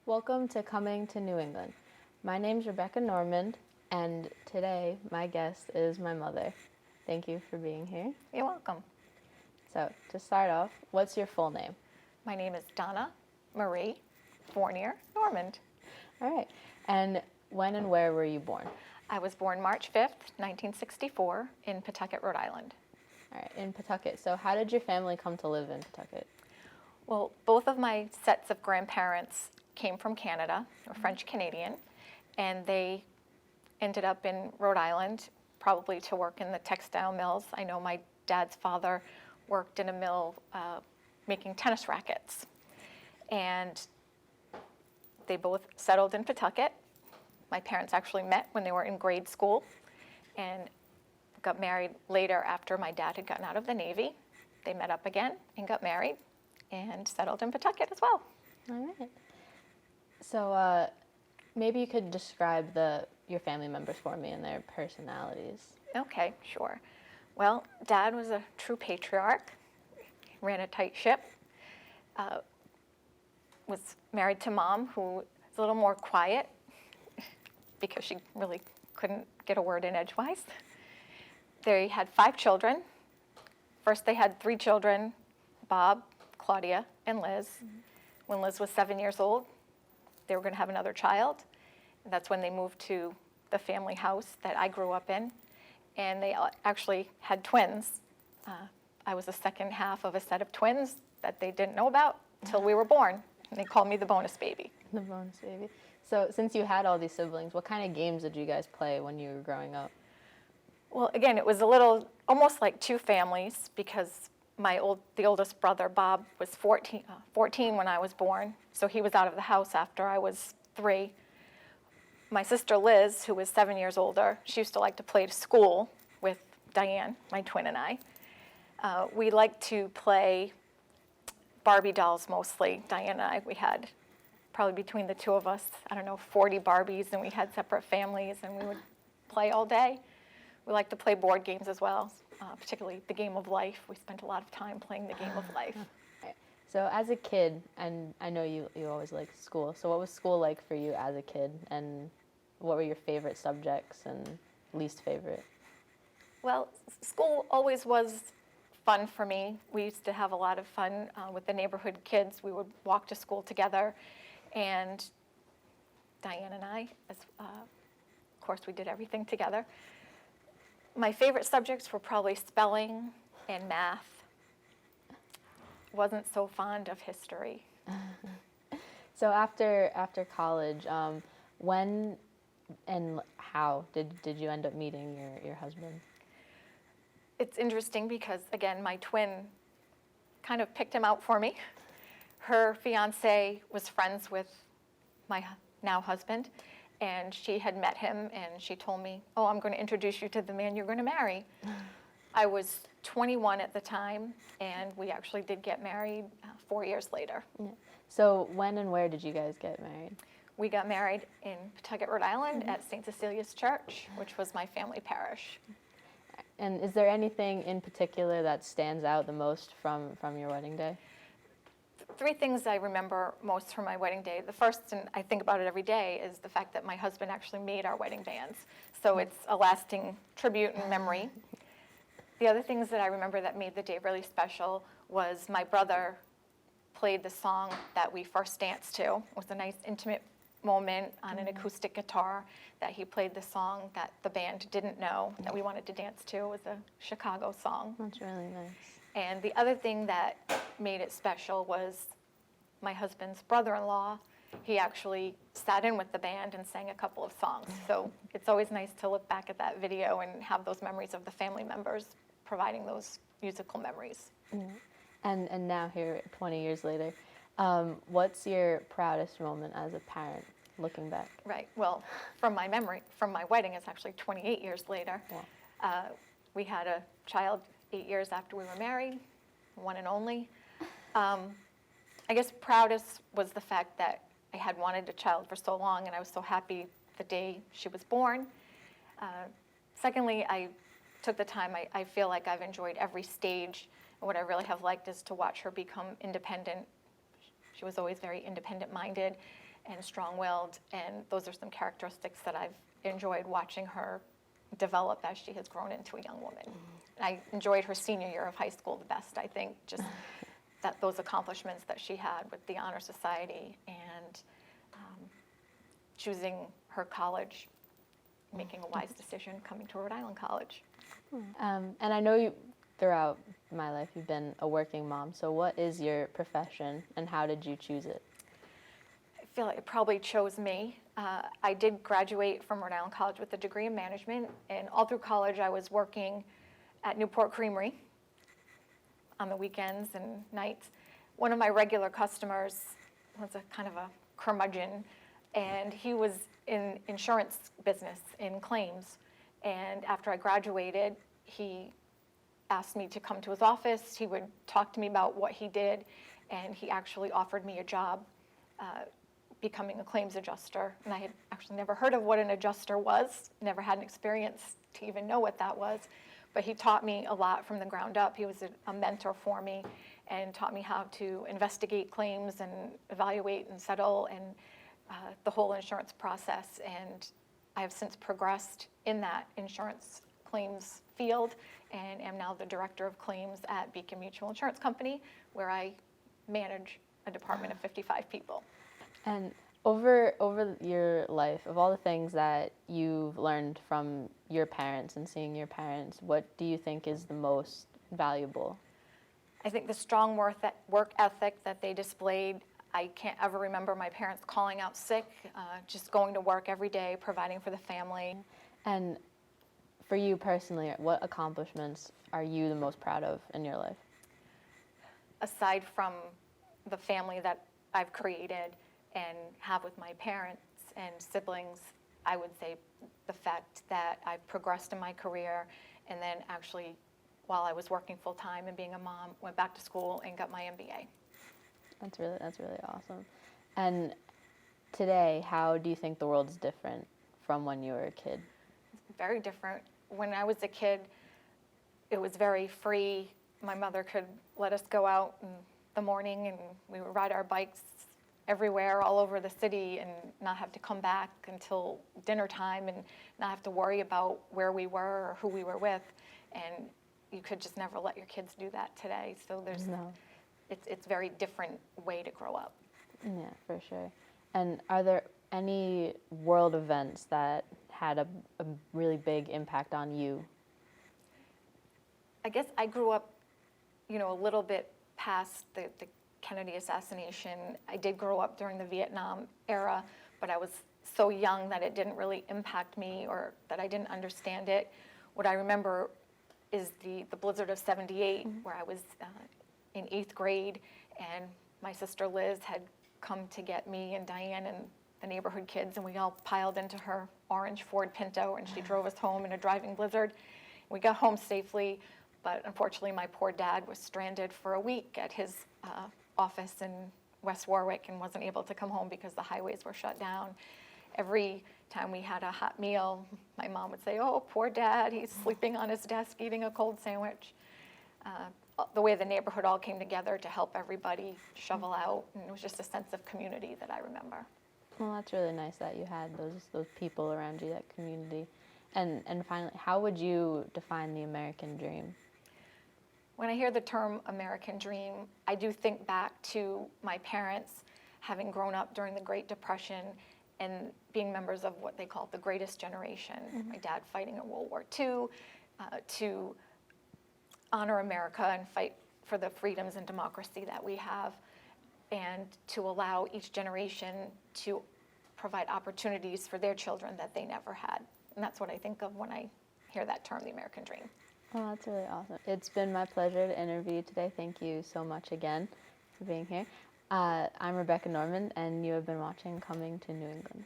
Welcome to Coming to New England. My name's Rebecca Normand, and today my guest is my mother. Thank you for being here. You're welcome. So, to start off, what's your full name? My name is Donna Marie Fournier Normand. All right. And when and where were you born? I was born March 5th, 1964, in Pawtucket, Rhode Island. All right, in Pawtucket. So, how did your family come to live in Pawtucket? Well, both of my sets of grandparents came from Canada, or French Canadian, and they ended up in Rhode Island, probably to work in the textile mills. I know my dad's father worked in a mill making tennis rackets. And they both settled in Pawtucket. My parents actually met when they were in grade school and got married later after my dad had gotten out of the Navy. They met up again and got married and settled in Pawtucket as well. All right. So, maybe you could describe your family members for me and their personalities. Okay, sure. Well, Dad was a true patriarch, ran a tight ship, was married to Mom, who was a little more quiet because she really couldn't get a word in edgewise. They had 5 children. First they had 3 children, Bob, Claudia, and Liz. When Liz was 7 years old, they were going to have another child. And that's when they moved to the family house that I grew up in. And they actually had twins. I was the second half of a set of twins that they didn't know about until we were born. And they called me the bonus baby. The bonus baby. So, since you had all these siblings, what kind of games did you guys play when you were growing up? Well, again, it was a little, almost like 2 families, because the oldest brother, Bob, was 14 when I was born, so he was out of the house after I was 3. My sister Liz, who was 7 years older, she used to like to play to school with Diane, my twin, and I. We liked to play Barbie dolls mostly. Diane and I, we had probably between the 2 of us, 40 Barbies, and we had separate families, and we would play all day. We liked to play board games as well, particularly the game of life. We spent a lot of time playing the game of life. Right. So as a kid, and I know you always liked school, so what was school like for you as a kid, and what were your favorite subjects and least favorite? Well, school always was fun for me. We used to have a lot of fun with the neighborhood kids. We would walk to school together, and Diane and I, of course, we did everything together. My favorite subjects were probably spelling and math. Wasn't so fond of history. So after college, when and how did you end up meeting your husband? It's interesting because, again, my twin kind of picked him out for me. Her fiance was friends with my now husband, and she had met him, and she told me, "Oh, I'm going to introduce you to the man you're going to marry." I was 21 at the time, and we actually did get married 4 years later. Yeah. So when and where did you guys get married? We got married in Pawtucket, Rhode Island at St. Cecilia's Church, which was my family parish. And is there anything in particular that stands out the most from your wedding day? 3 things I remember most from my wedding day. The first, and I think about it every day, is the fact that my husband actually made our wedding bands. So it's a lasting tribute and memory. The other things that I remember that made the day really special was my brother played the song that we first danced to. It was a nice intimate moment on an acoustic guitar that he played the song that the band didn't know that we wanted to dance to. It was a Chicago song. That's really nice. And the other thing that made it special was my husband's brother-in-law. He actually sat in with the band and sang a couple of songs. So it's always nice to look back at that video and have those memories of the family members providing those musical memories. Yeah. And now here, 20 years later, what's your proudest moment as a parent, looking back? Right. Well, from my wedding, it's actually 28 years later. Yeah. We had a child 8 years after we were married, one and only. I guess proudest was the fact that I had wanted a child for so long, and I was so happy the day she was born. Secondly, I took the time. I feel like I've enjoyed every stage. And what I really have liked is to watch her become independent. She was always very independent-minded, and strong-willed, and those are some characteristics that I've enjoyed watching her develop as she has grown into a young woman. I enjoyed her senior year of high school the best, I think, just that those accomplishments that she had with the Honor Society and choosing her college, making a wise decision, coming to Rhode Island College. And I know you, throughout my life, you've been a working mom. So what is your profession and how did you choose it? I feel like it probably chose me. I did graduate from Rhode Island College with a degree in management, and all through college I was working at Newport Creamery on the weekends and nights. One of my regular customers was a kind of a curmudgeon, and he was in insurance business, in claims. And after I graduated, he asked me to come to his office. He would talk to me about what he did, and he actually offered me a job becoming a claims adjuster. And I had actually never heard of what an adjuster was, never had an experience to even know what that was. But he taught me a lot from the ground up. He was a mentor for me and taught me how to investigate claims and evaluate and settle and the whole insurance process. And I have since progressed in that insurance claims field and am now the director of claims at Beacon Mutual Insurance Company, where I manage a department of 55 people. And over your life, of all the things that you've learned from your parents and seeing your parents, what do you think is the most valuable? I think the strong work ethic that they displayed. I can't ever remember my parents calling out sick, just going to work every day, providing for the family. And for you personally, what accomplishments are you the most proud of in your life? Aside from the family that I've created and have with my parents and siblings, I would say the fact that I've progressed in my career, and then actually, while I was working full-time and being a mom, went back to school and got my MBA. That's really awesome. And today, how do you think the world is different from when you were a kid? Very different. When I was a kid, it was very free. My mother could let us go out in the morning and we would ride our bikes everywhere, all over the city, and not have to come back until dinner time and not have to worry about where we were or who we were with. And you could just never let your kids do that today. So it's a very different way to grow up. Yeah, for sure. And are there any world events that had a really big impact on you? I guess I grew up, a little bit past the Kennedy assassination. I did grow up during the Vietnam era, but I was so young that it didn't really impact me or that I didn't understand it. What I remember is the blizzard of '78, where I was in 8th grade, and my sister Liz had come to get me and Diane and the neighborhood kids, and we all piled into her orange Ford Pinto, and she drove us home in a driving blizzard. We got home safely, but unfortunately my poor dad was stranded for a week at his office in West Warwick and wasn't able to come home because the highways were shut down. Every time we had a hot meal, my mom would say, "Oh, poor dad, he's sleeping on his desk eating a cold sandwich." The way the neighborhood all came together to help everybody shovel out, and it was just a sense of community that I remember. Well, that's really nice that you had those people around you, that community. And finally, how would you define the American dream? When I hear the term American dream, I do think back to my parents having grown up during the Great Depression and being members of what they call the greatest generation. My dad fighting in World War II to honor America and fight for the freedoms and democracy that we have, and to allow each generation to provide opportunities for their children that they never had. And that's what I think of when I hear that term, the American dream. Oh, that's really awesome. It's been my pleasure to interview you today. Thank you so much again for being here. I'm Rebecca Norman, and you have been watching Coming to New England.